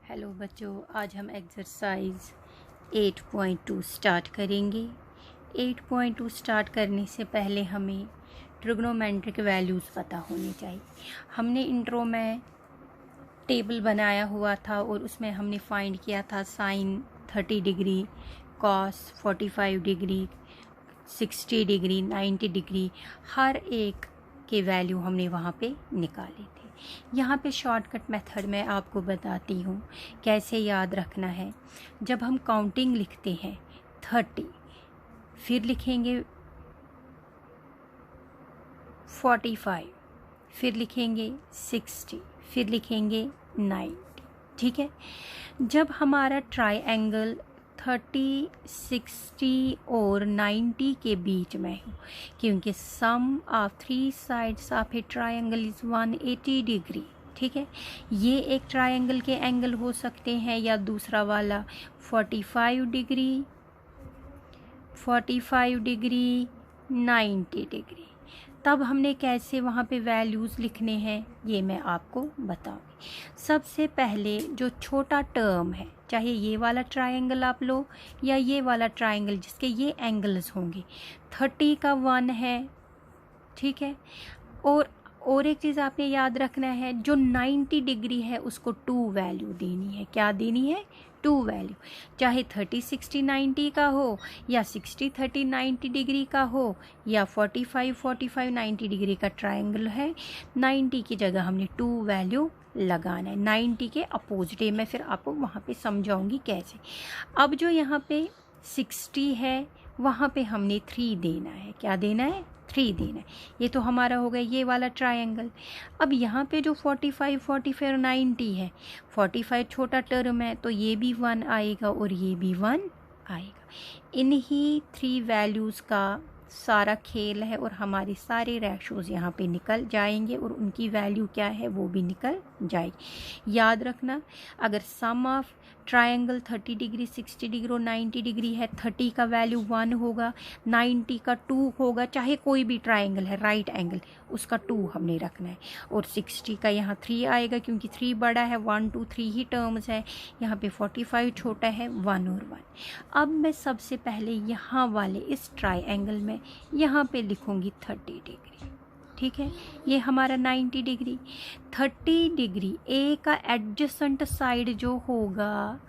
Hello बच्चों, आज हम एक्सरसाइज 8.2 स्टार्ट करेंगे। 8.2 स्टार्ट करने से पहले हमें ट्रिग्नोमेट्रिक वैल्यूज़ पता होनी चाहिए। हमने इंट्रो में टेबल बनाया हुआ था और उसमें हमने फाइंड किया था sine 30 degree, cos 45 degree, 60 degree, 90 degree, हर एक के वैल्यू हमने वहाँ पे निकाले थे। यहाँ पे शॉर्टकट मेथड मैं आपको बताती हूँ कैसे याद रखना है। जब हम काउंटिंग लिखते हैं 30, फिर लिखेंगे 45, फिर लिखेंगे 60, फिर लिखेंगे 90, ठीक है। जब हमारा ट्रायंगल 30, 60 और 90 के बीच में हो, क्योंकि sum of 3 sides of a triangle is 180 degree, ठीक है। ये एक ट्रायंगल के एंगल हो सकते हैं या दूसरा वाला 45 डिग्री, 90 डिग्री। तब हमने कैसे वहाँ पे वैल्यूज़ लिखने हैं ये मैं आपको बताऊंगी। सबसे पहले जो छोटा टर्म है, चाहे ये वाला ट्रायंगल आप लो या ये वाला ट्रायंगल जिसके ये एंगल्स होंगे, 30 का 1 है, ठीक है। और एक चीज़ आपने याद रखना है, जो 90 डिग्री है उसको 2 वैल्यू देनी है। क्या देनी है? 2 वैल्यू। चाहे 30, 60, 90 का हो या 60, 30, 90 डिग्री का हो या 45, 45, 90 डिग्री का ट्रायंगल है, 90 की जगह हमने 2 वैल्यू लगाना है। 90 के अपोजिट है, मैं फिर आपको वहाँ पे समझाऊंगी कैसे। अब जो यहाँ पे 60 है वहाँ पे हमने 3 देना है। क्या देना है? 3 देना है। ये तो हमारा हो गया ये वाला ट्रायंगल। अब यहाँ पे जो 45, 45 और 90 है, 45 छोटा टर्म है तो ये भी 1 आएगा और ये भी 1 आएगा। इन्हीं 3 वैल्यूज़ का सारा खेल है और हमारे सारे रेशोज़ यहाँ पे निकल जाएंगे और उनकी वैल्यू क्या है वो भी निकल जाएगी। याद रखना, अगर सम ऑफ ट्रायंगल 30 डिग्री, 60 डिग्री और 90 डिग्री है, 30 का वैल्यू 1 होगा, 90 का 2 होगा, चाहे कोई भी ट्रायंगल है राइट एंगल उसका 2 हमने रखना है, और 60 का यहाँ 3 आएगा क्योंकि 3 बड़ा है, 1 2 3 ही टर्म्स है। यहाँ पे 45 छोटा है, 1 और 1। अब मैं सबसे पहले यहाँ वाले इस ट्रायंगल में यहाँ पे लिखूँगी 30 डिग्री, ठीक है। ये हमारा 90 डिग्री, 30 डिग्री ए का एडजेसेंट साइड जो होगा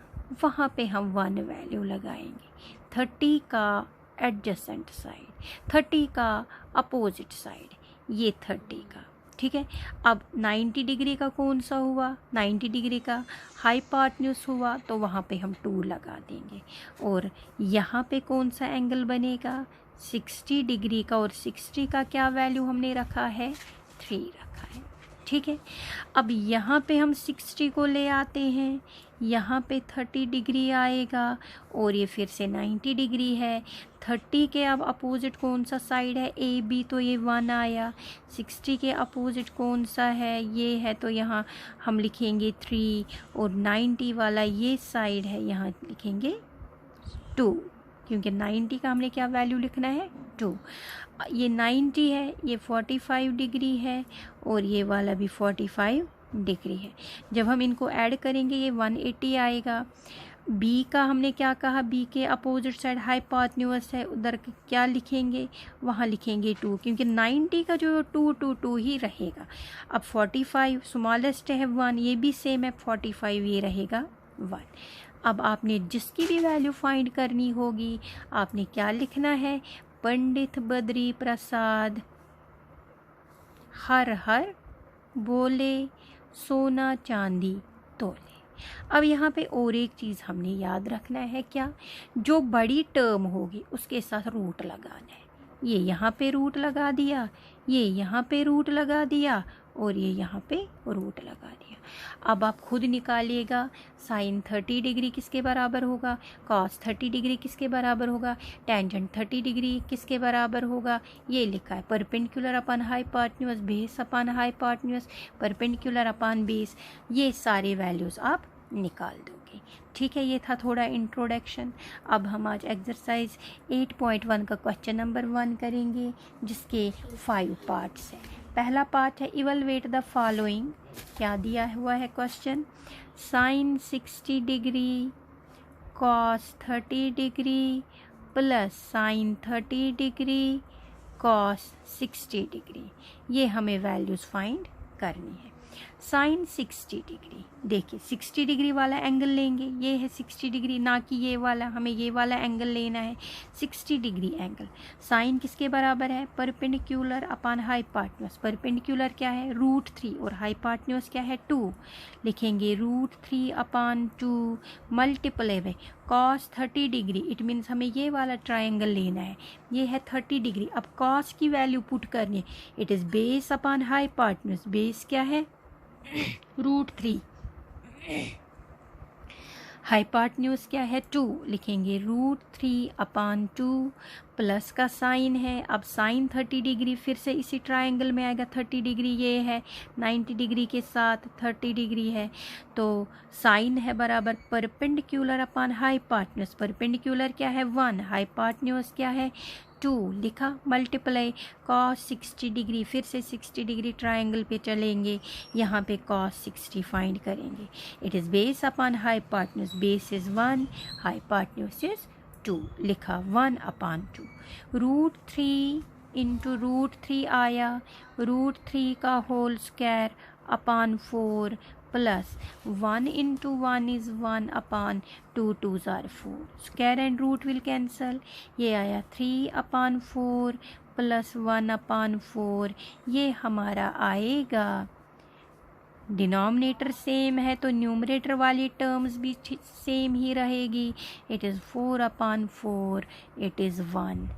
वहाँ पे हम 1 वैल्यू लगाएंगे। 30 का एडजेसेंट साइड, 30 का अपोजिट साइड, ये 30 का, ठीक है। अब 90 डिग्री का कौन सा हुआ? 90 डिग्री का हाइपोटेन्यूज हुआ तो वहाँ पे हम 2 लगा देंगे। और यहाँ पे कौन सा एंगल बनेगा? 60 डिग्री का, और 60 का क्या वैल्यू हमने रखा है? 3 रखा है, ठीक है। अब यहाँ पे हम 60 को ले आते हैं, यहाँ पे 30 डिग्री आएगा और ये फिर से 90 डिग्री है। 30 के अब अपोजिट कौन सा साइड है? ए बी, तो ये 1 आया। 60 के अपोजिट कौन सा है? ये है, तो यहाँ हम लिखेंगे 3, और 90 वाला ये साइड है, यहाँ लिखेंगे 2, क्योंकि 90 का हमने क्या वैल्यू लिखना है? 2। ये 90 है, ये 45 डिग्री है और ये वाला भी 45 डिग्री है। जब हम इनको ऐड करेंगे ये 180 आएगा। बी का हमने क्या कहा? बी के अपोजिट साइड हाइपोटेन्यूज है, उधर क्या लिखेंगे? वहाँ लिखेंगे 2, क्योंकि 90 का जो 2 2 2 ही रहेगा। अब 45 स्मॉलेस्ट है 1, ये भी सेम है 45, ये रहेगा 1। अब आपने जिसकी भी वैल्यू फाइंड करनी होगी आपने क्या लिखना है? पंडित बद्री प्रसाद हर हर बोले, सोना चांदी तोले। अब यहाँ पे और एक चीज़ हमने याद रखना है, क्या? जो बड़ी टर्म होगी उसके साथ रूट लगाना है। ये यहाँ पे रूट लगा दिया, ये यहाँ पे रूट लगा दिया और ये यहाँ पे रूट लगा दिया। अब आप खुद निकालिएगा, साइन 30 डिग्री किसके बराबर होगा? कॉस 30 डिग्री किसके बराबर होगा? टेंजेंट 30 डिग्री किसके बराबर होगा? ये लिखा है perpendicular upon hypotenuse, base upon hypotenuse, perpendicular upon base. ये सारे वैल्यूज़ आप निकाल दोगे, ठीक है। ये था थोड़ा इंट्रोडक्शन। अब हम आज एक्सरसाइज 8.1 का क्वेश्चन नंबर 1 करेंगे जिसके 5 पार्ट्स हैं। पहला पार्ट है इवैल्यूएट द फॉलोइंग। क्या दिया हुआ है question? Sine 60 degree cos 30 degree plus sine 30 degree cos 60 degree, ये हमें वैल्यूज़ फाइंड करनी है। साइन 60 डिग्री, देखिए 60 डिग्री वाला एंगल लेंगे, ये है 60 डिग्री, ना कि ये वाला, हमें ये वाला एंगल लेना है 60 डिग्री एंगल। साइन किसके बराबर है? Perpendicular upon hypotenuse. परपेंडिकुलर क्या है? √3 और हाइपोटेन्यूज क्या है? 2। लिखेंगे √3 upon 2 multiply by cos 30 degree. It means हमें ये वाला ट्राइंगल लेना है, ये है 30 डिग्री। अब कॉस की वैल्यू पुट करनी है, it is base upon hypotenuse. Base क्या है? √3। हाइपोटेन्यूज क्या है? 2। लिखेंगे √3 अपॉन 2 प्लस का साइन है। अब साइन 30 डिग्री फिर से इसी ट्रायंगल में आएगा। 30 डिग्री ये है, 90 डिग्री के साथ 30 डिग्री है, तो साइन है बराबर परपेंडिकुलर अपॉन हाइपोटेन्यूज। परपेंडिकुलर क्या है? 1, हाइपोटेन्यूज क्या है? 2। लिखा मल्टीप्लाई कॉस 60 डिग्री, फिर से 60 डिग्री ट्रायंगल पे चलेंगे, यहाँ पे कॉस 60 फाइंड करेंगे। It is base upon hypotenuse. Base is 1, hypotenuse is 2। लिखा 1 अपॉन 2। √3 इंटू √3 आया, √3 का whole square upon 4 plus 1 into 1 is 1 upon 2 2s are 4। Square and root will cancel, ये आया 3 अपॉन 4 प्लस 1 अपॉन 4, ये हमारा आएगा। डिनोमिनेटर सेम है तो न्यूमरेटर वाली टर्म्स भी सेम ही रहेगी। It is 4 upon 4, it is 1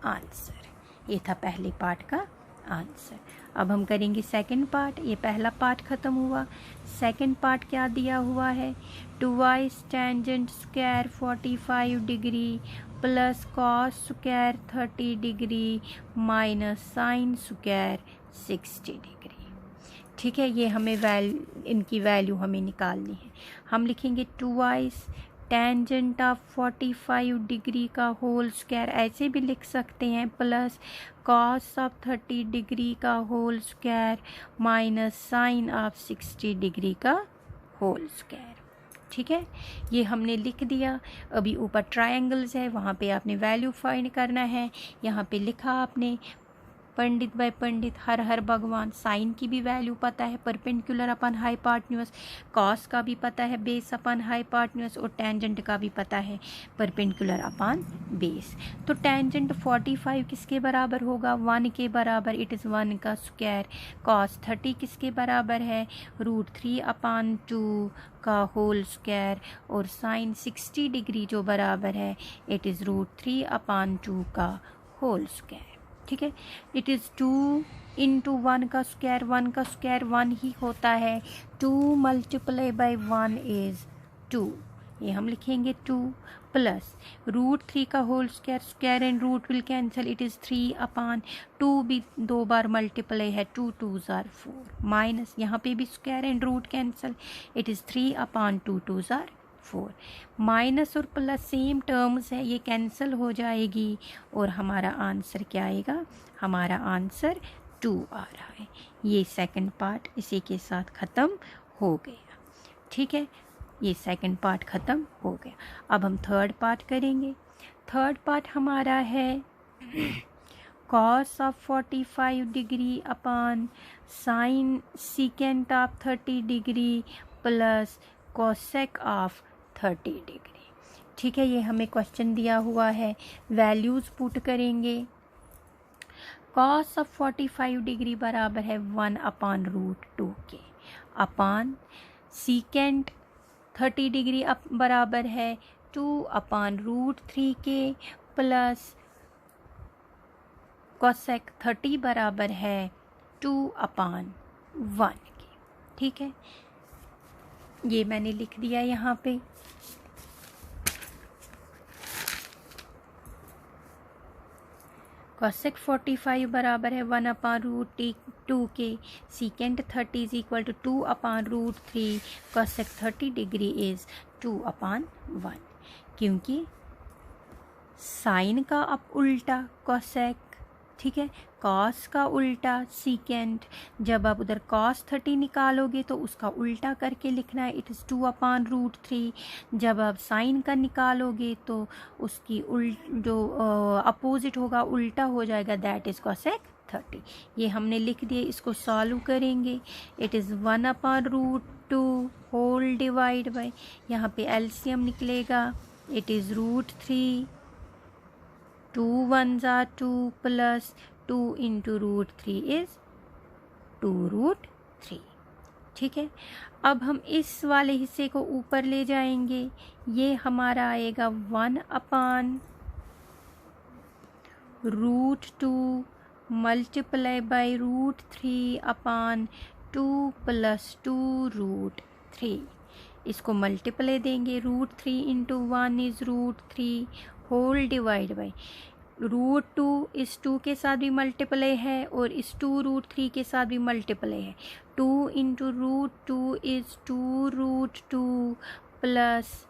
answer. ये था पहले पार्ट का आंसर। अब हम करेंगे सेकंड पार्ट। ये पहला पार्ट ख़त्म हुआ। सेकंड पार्ट क्या दिया हुआ है? Twice tangent square 45 degree plus cos square 30 degree minus sine square 60 degree. ठीक है, ये हमें इनकी वैल्यू हमें निकालनी है। हम लिखेंगे ट्वाइस टेंजेंट ऑफ 45 डिग्री का होल स्क्वायर, ऐसे भी लिख सकते हैं, प्लस कॉस ऑफ 30 डिग्री का whole square minus sine of 60 degree का होल स्क्वायर। ठीक है, ये हमने लिख दिया। अभी ऊपर ट्रायंगल्स है, वहाँ पे आपने वैल्यू फाइंड करना है। यहाँ पे लिखा आपने पंडित बाय पंडित, हर हर भगवान। साइन की भी वैल्यू पता है, परपेंडिकुलर अपॉन हाइपोटेन्यूज। कॉस का भी पता है, बेस अपॉन हाइपोटेन्यूज। और टेंजेंट का भी पता है, परपेंडिकुलर अपॉन बेस। तो टेंजेंट 45 किसके बराबर होगा? 1 के बराबर, इट इज़ 1 का स्क्वायर। कॉस 30 किसके बराबर है? √3 अपॉन 2 का होल स्क्वायर। और साइन 60 डिग्री जो बराबर है, इट इज़ √3 अपॉन 2 का होल स्क्वायर। ठीक है, इट इज़ 2 इंटू 1 का स्क्वायर। 1 का स्क्वायर 1 ही होता है। 2 मल्टीप्लाई बाय 1 इज़ 2, ये हम लिखेंगे 2 प्लस √3 का whole square. Square and root will cancel, it is 3 upon 2 भी 2 बार मल्टीप्लाई है, 2 2s are 4 माइनस, यहाँ पे भी square and root cancel, it is 3 upon 2 2s are 4। Minus और प्लस सेम टर्म्स है, ये कैंसिल हो जाएगी और हमारा आंसर क्या आएगा? हमारा आंसर 2 आ रहा है। ये सेकंड पार्ट इसी के साथ ख़त्म हो गया। ठीक है, ये सेकंड पार्ट ख़त्म हो गया। अब हम थर्ड पार्ट करेंगे। थर्ड पार्ट हमारा है cos of 45 degree upon sine secant of 30 degree plus cosec of 30 degree. ठीक है, ये हमें क्वेश्चन दिया हुआ है, वैल्यूज़ पुट करेंगे। कॉस ऑफ 45 डिग्री बराबर है 1 अपॉन √2 के, अपॉन सीकेंट 30 डिग्री बराबर है 2 अपॉन √3 के, प्लस कोसेक 30 बराबर है 2 अपॉन 1 के। ठीक है, ये मैंने लिख दिया यहाँ पे। कोसेक 45 बराबर है 1 अपॉन √2 के, secant 30 is equal to 2 upon √3, cosec 30 degree is 2 upon 1। क्योंकि साइन का अब उल्टा कोसेक, ठीक है। cos का उल्टा secant, जब आप उधर cos 30 निकालोगे तो उसका उल्टा करके लिखना है, इट इज़ 2/√3। जब आप sin का निकालोगे तो उसकी जो अपोजिट होगा उल्टा हो जाएगा, दैट इज़ cosec 30। ये हमने लिख दिए, इसको सॉल्व करेंगे। It is 1/√2 whole divide by, यहाँ पे एलसीएम निकलेगा, it is √3, 2 1s are 2 plus 2 into √3 is 2√3। ठीक है। अब हम इस वाले हिस्से को ऊपर ले जाएंगे, ये हमारा आएगा 1/√2 मल्टीप्लाई बाई √3/2 प्लस 2√3। इसको मल्टीप्लाई देंगे, √3 into 1 is √3 whole divide by √2 इस 2 के साथ भी मल्टीप्लाई है और इस 2√3 के साथ भी मल्टीप्लाई है। 2 इंटू √2 इज़ 2√2 प्लस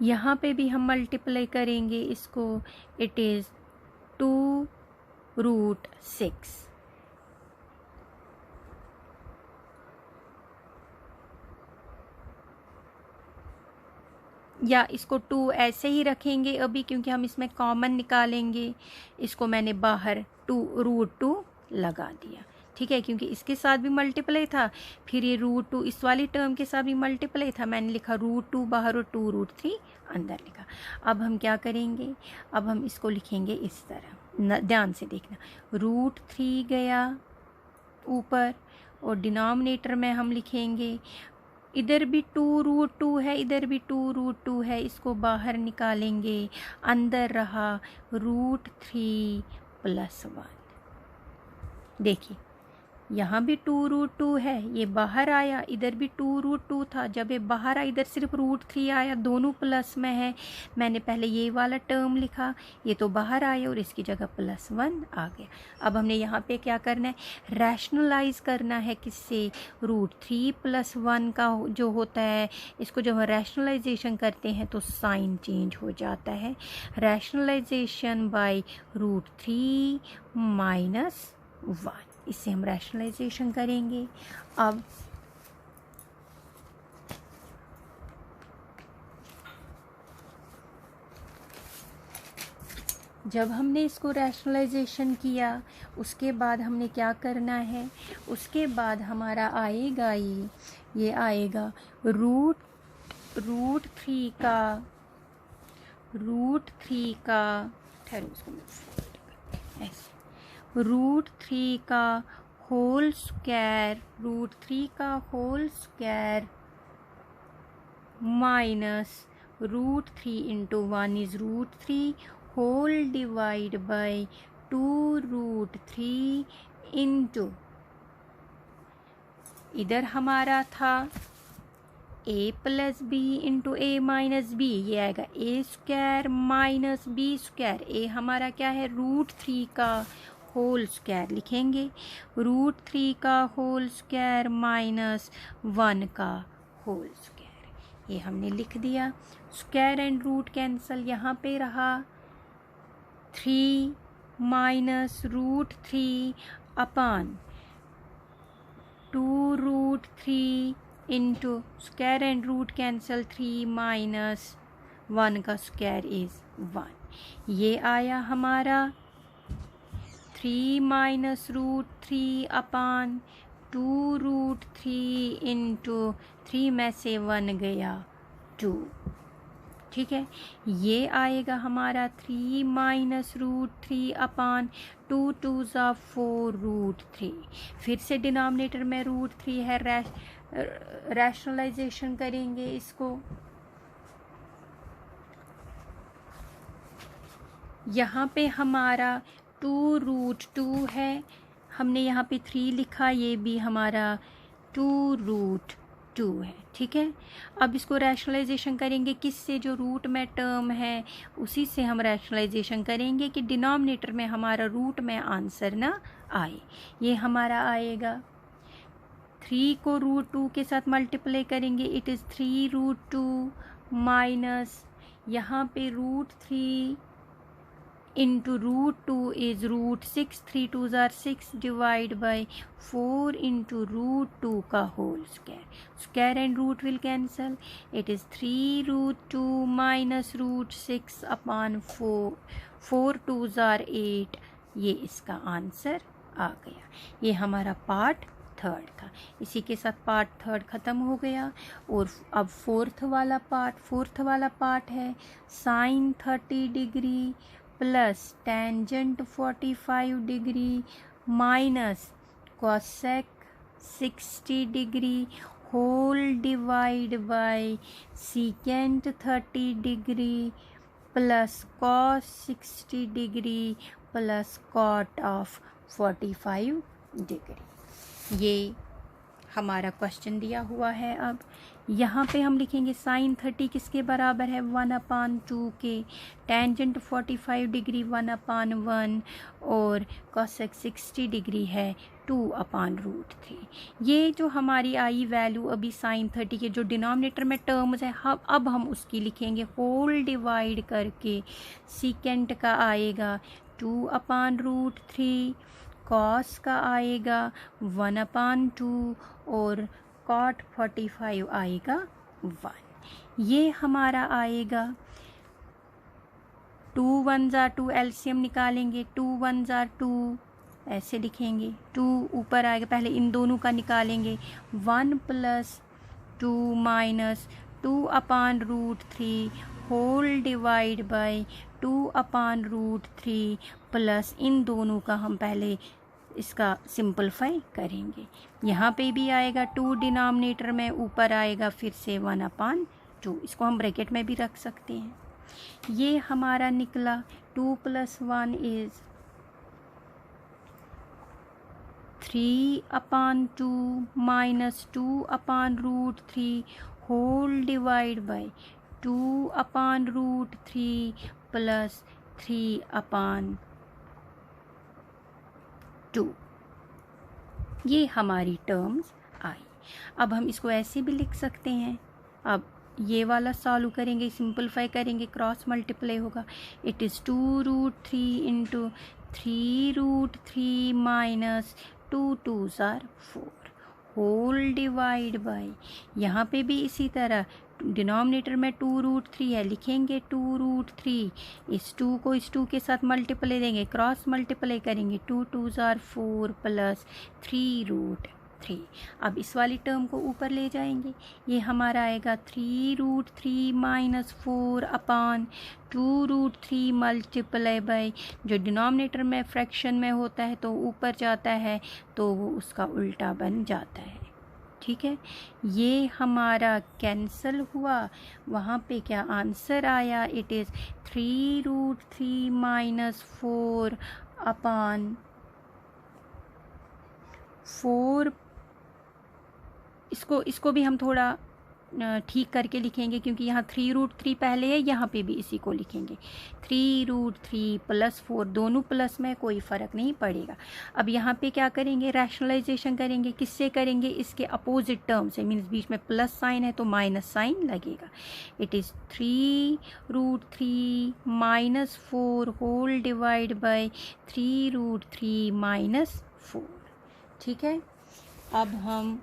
यहाँ पे भी हम मल्टीप्लाई करेंगे इसको, इट इज़ 2√6। या इसको 2 ऐसे ही रखेंगे अभी, क्योंकि हम इसमें कॉमन निकालेंगे। इसको मैंने बाहर √2 लगा दिया, ठीक है, क्योंकि इसके साथ भी मल्टीप्लाई था, फिर ये √2 इस वाली टर्म के साथ भी मल्टीप्लाई था, मैंने लिखा √2 बाहर और 2√3 अंदर लिखा। अब हम क्या करेंगे, अब हम इसको लिखेंगे इस तरह, ध्यान से देखना, √3 गया ऊपर और डिनोमिनेटर में हम लिखेंगे, इधर भी 2√2 है, इधर भी 2√2 है, इसको बाहर निकालेंगे, अंदर रहा √3 + 1। देखिए यहाँ भी 2√2 है, ये बाहर आया, इधर भी 2√2 था, जब ये बाहर आया इधर सिर्फ √3 आया, दोनों प्लस में है। मैंने पहले ये वाला टर्म लिखा, ये तो बाहर आया और इसकी जगह +1 आ गया। अब हमने यहाँ पे क्या करना है, रैशनलाइज करना है, किससे, √3 + 1 का जो होता है, इसको जब हम रैशनलाइजेशन करते हैं तो साइन चेंज हो जाता है। रैशनलाइजेशन बाय √3 - 1, इससे हम रैशनलाइजेशन करेंगे। अब जब हमने इसको रैशनलाइजेशन किया, उसके बाद हमने क्या करना है, उसके बाद हमारा आएगा ये आएगा √3 का ठहरो, उसको ऐसे √3 का होल स्क्वायर, √3 का whole square minus √3 into 1 is √3 whole divide by 2√3 into, इधर हमारा था a + b into a - b, ये आएगा a² माइनस b²। a हमारा क्या है, √3 का होल स्क्वायर लिखेंगे, √3 का होल स्क्वायर माइनस 1 का होल स्क्वायर, ये हमने लिख दिया। स्क्वायर एंड रूट कैंसल, यहाँ पे रहा 3 minus √3 upon 2√3 into square and root cancel, 3 minus 1 का स्क्वायर इज़ 1। ये आया हमारा 3 माइनस √3 अपान 2√3 इंटू 3 में से 1 गया 2, ठीक है। ये आएगा हमारा 3 माइनस √3 अपान 2 2s are 4√3। फिर से डिनोमिनेटर में √3 है, रैशनलाइजेशन करेंगे इसको। यहाँ पे हमारा 2√2 है, हमने यहाँ पे 3 लिखा, ये भी हमारा 2√2 है, ठीक है। अब इसको रैशनलाइजेशन करेंगे, किससे, जो रूट में टर्म है उसी से हम रैशनलाइजेशन करेंगे कि डिनोमिनेटर में हमारा रूट में आंसर ना आए। ये हमारा आएगा 3 को √2 के साथ मल्टीप्लाई करेंगे, इट इज़ 3√2 माइनस यहाँ पे √3 into root 2 is root 6, 3 2s are 6, divide by 4 into root 2 का whole square. Square and root will cancel. It is 3 root 2 minus root 6 upon 4. 4 2s are 8. ये इसका आंसर आ गया. ये हमारा पार्ट थर्ड था. इसी के साथ पार्ट थर्ड ख़त्म हो गया. और अब फोर्थ वाला पार्ट है sine 30 degree plus tangent 45 degree minus cosec 60 degree whole divide by secant 30 degree plus cos 60 degree plus cot of 45 degree. ये हमारा क्वेश्चन दिया हुआ है. अब यहाँ पे हम लिखेंगे साइन 30 किसके बराबर है 1/2 के, टेंजेंट 45 डिग्री 1/1 और कॉसेक 60 डिग्री है 2/√3. ये जो हमारी आई वैल्यू अभी साइन 30 के जो डिनोमिनेटर में टर्म्स है अब हम उसकी लिखेंगे होल डिवाइड करके. सीकेंट का आएगा 2/√3, कॉस का आएगा 1/2 और कॉट 45 आएगा 1. ये हमारा आएगा 2 1s are 2, एलसीएम निकालेंगे 2 1s are 2, ऐसे लिखेंगे 2 ऊपर आएगा. पहले इन दोनों का निकालेंगे 1 + 2 minus 2/√3 whole divide by 2/√3 plus इन दोनों का हम पहले इसका सिंपलीफाई करेंगे. यहाँ पे भी आएगा 2 डिनोमिनेटर में, ऊपर आएगा फिर से 1/2. इसको हम ब्रैकेट में भी रख सकते हैं. ये हमारा निकला 2 + 1 is 3/2 minus 2/√3 whole divide by 2/√3 plus 3/2. ये हमारी टर्म्स आई. अब हम इसको ऐसे भी लिख सकते हैं. अब ये वाला सॉल्व करेंगे, सिंपलीफाई करेंगे, क्रॉस मल्टीप्लाई होगा. It is 2√3 into 3√3 minus 2 2s are 4 whole divide by. यहाँ पे भी इसी तरह डिनोमिनेटर में 2√3 है, लिखेंगे 2√3. इस 2 को इस 2 के साथ मल्टीप्लाई देंगे, क्रॉस मल्टीप्लाई करेंगे 2 2s are 4 प्लस 3√3. अब इस वाली टर्म को ऊपर ले जाएंगे. ये हमारा आएगा 3√3 माइनस 4/2√3 मल्टीप्लाई बाय, जो डिनोमिनेटर में फ्रैक्शन में होता है तो ऊपर जाता है तो वो उसका उल्टा बन जाता है. ठीक है, ये हमारा कैंसल हुआ. वहाँ पे क्या आंसर आया, इट इज़ 3√3 माइनस 4/4. इसको भी हम थोड़ा ठीक करके लिखेंगे क्योंकि यहाँ 3√3 पहले है, यहाँ पे भी इसी को लिखेंगे 3√3 प्लस 4, दोनों प्लस में कोई फ़र्क नहीं पड़ेगा. अब यहाँ पे क्या करेंगे, रैशनलाइजेशन करेंगे. किससे करेंगे, इसके अपोजिट टर्म से, मीन्स बीच में प्लस साइन है तो माइनस साइन लगेगा. It is 3√3 minus 4 whole divide by 3√3 minus 4. ठीक है, अब हम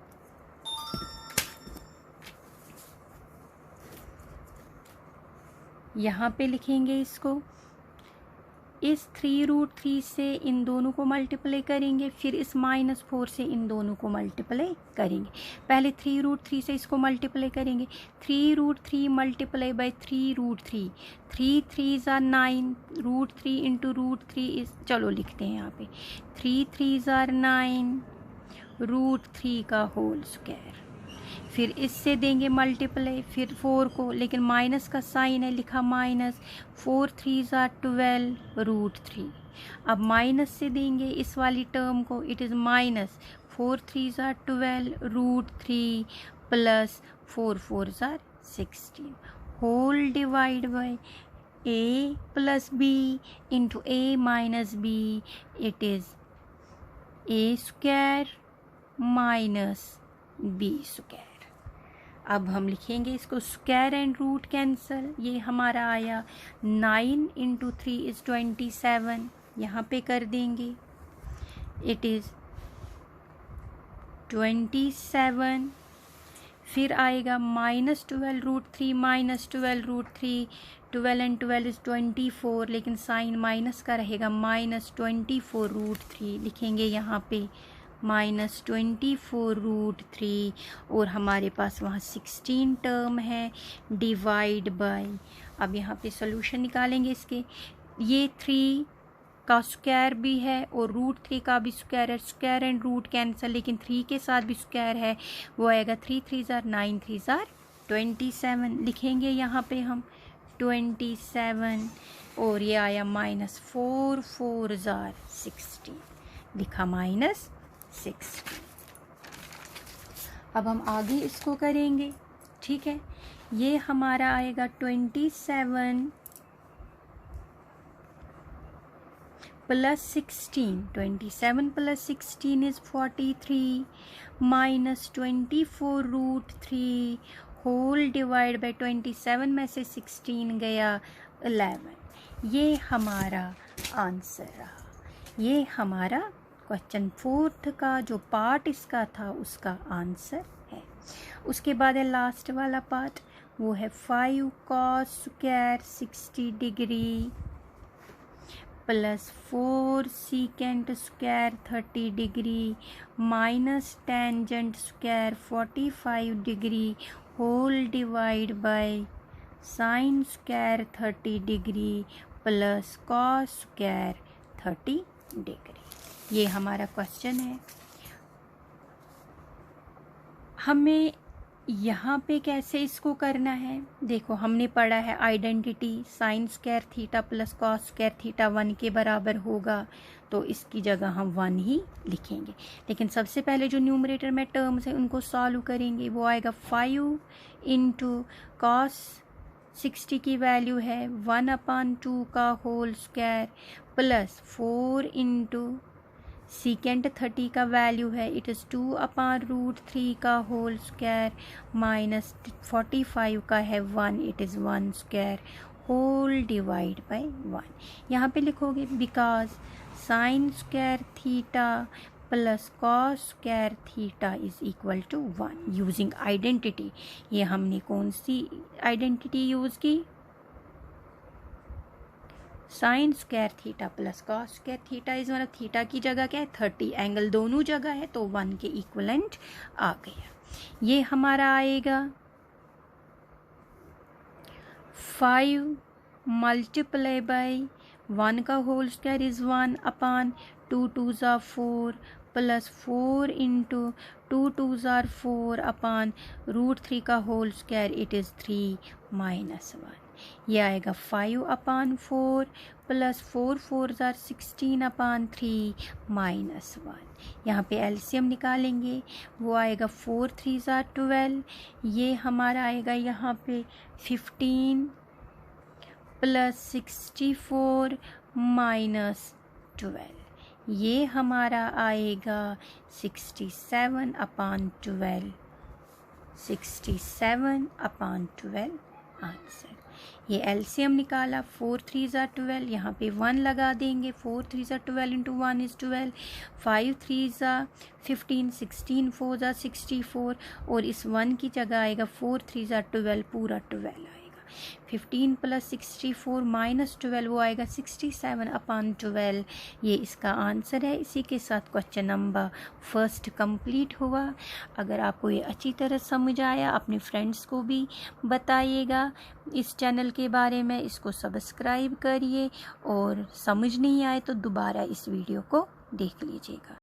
यहाँ पे लिखेंगे इसको. इस 3√3 से इन दोनों को मल्टीप्लाई करेंगे, फिर इस -4 से इन दोनों को मल्टीप्लाई करेंगे. पहले 3√3 से इसको मल्टीप्लाई करेंगे. 3√3 multiply by 3√3, 3 3s are 9, √3 into √3 इस, चलो लिखते हैं यहाँ पे 3 3s are 9 √3 का होल स्क्वायर. फिर इससे देंगे मल्टीप्लाई, फिर 4 को, लेकिन माइनस का साइन है, लिखा माइनस. 4 3s are 12 √3. अब माइनस से देंगे इस वाली टर्म को, it is minus 4 3s are 12 √3 plus 4 4s are 16 whole divide by a plus b into a minus b. It is a square minus b square. अब हम लिखेंगे इसको स्क्वायर एंड रूट कैंसल। ये हमारा आया 9 × 3 = 27, यहाँ पे कर देंगे, इट इज़ 27। फिर आएगा -12 √3 -12 √3, 12 and 12 is 24, लेकिन साइन माइनस का रहेगा, -24 √3 लिखेंगे यहाँ पे, -24 √3, और हमारे पास वहाँ 16 टर्म है, डिवाइड बाय, अब यहाँ पे सोल्यूशन निकालेंगे इसके, ये 3 का स्क्वायर भी है और √3 का भी स्क्वायर है, स्क्वायर एंड रूट कैंसल, लेकिन 3 के साथ भी स्क्वायर है, वो आएगा 3 3 * 9 3 * 27, लिखेंगे यहाँ पे हम 27, और ये आया -4 4 * 16, लिखा -16। अब हम आगे इसको करेंगे, ठीक है। ये हमारा आएगा 27 + 16, 27 + 16 is 43, -24 √3 होल डिवाइड बाय 27 में से 16 गया 11। ये हमारा आंसर रहा। ये हमारा क्वेश्चन 4 का जो पार्ट इसका था उसका आंसर है। उसके बाद है लास्ट वाला पार्ट, वो है 5 cos square 60 degree +4 secant square 30 degree minus tangent square 45 degree whole divide by sine square 30 degree plus cos square 30 degree. ये हमारा क्वेश्चन है। हमें यहाँ पे कैसे इसको करना है, देखो हमने पढ़ा है identity, sign square theta plus cos square theta 1 के बराबर होगा, तो इसकी जगह हम 1 ही लिखेंगे। लेकिन सबसे पहले जो न्यूमरेटर में टर्म्स है उनको सॉल्व करेंगे। वो आएगा 5 × कॉस 60 की वैल्यू है 1/2 का होल स्क्वायर प्लस 4 × सीकेंट 30 का वैल्यू है इट इज़ 2/√3 का होल स्क्वायर माइनस 45 का है 1 it is 1 square whole divide by 1। यहाँ पे लिखोगे because sine square theta plus cos square theta is equal to 1 using identity. ये हमने कौन सी आइडेंटिटी यूज़ की, sine square theta plus cos square theta is मतलब थीटा की जगह क्या है 30, एंगल दोनों जगह है तो 1 के इक्वलेंट आ गया। ये हमारा आएगा 5 मल्टीप्लाई बाय 1 का होल स्क्वायर इज 1/2 2 * 4 प्लस 4 × 2 2 * 4/√3 का होल स्क्वायर इट इज़ 3 - 1। ये आएगा 5/4 प्लस 4 4 * 16/3 -1। यहाँ पे एलसीएम निकालेंगे, वो आएगा 4 3 * 12। ये हमारा आएगा यहाँ पे 15 प्लस 64 -12। ये हमारा आएगा 67/12, 67/12 आंसर। ये एलसीएम निकाला, 4 3 * 12, यहाँ पे 1 लगा देंगे, 4 3 * 12 × 1 is 12, 5 3 * 15, 16 4 * 64, और इस 1 की जगह आएगा 4 3 * 12 पूरा 12 आएगा। 15 प्लस 64 -12 वो आएगा 67/12। ये इसका आंसर है। इसी के साथ क्वेश्चन नंबर 1 कंप्लीट हुआ। अगर आपको ये अच्छी तरह समझ आया अपने फ्रेंड्स को भी बताइएगा इस चैनल के बारे में, इसको सब्सक्राइब करिए, और समझ नहीं आए तो दोबारा इस वीडियो को देख लीजिएगा।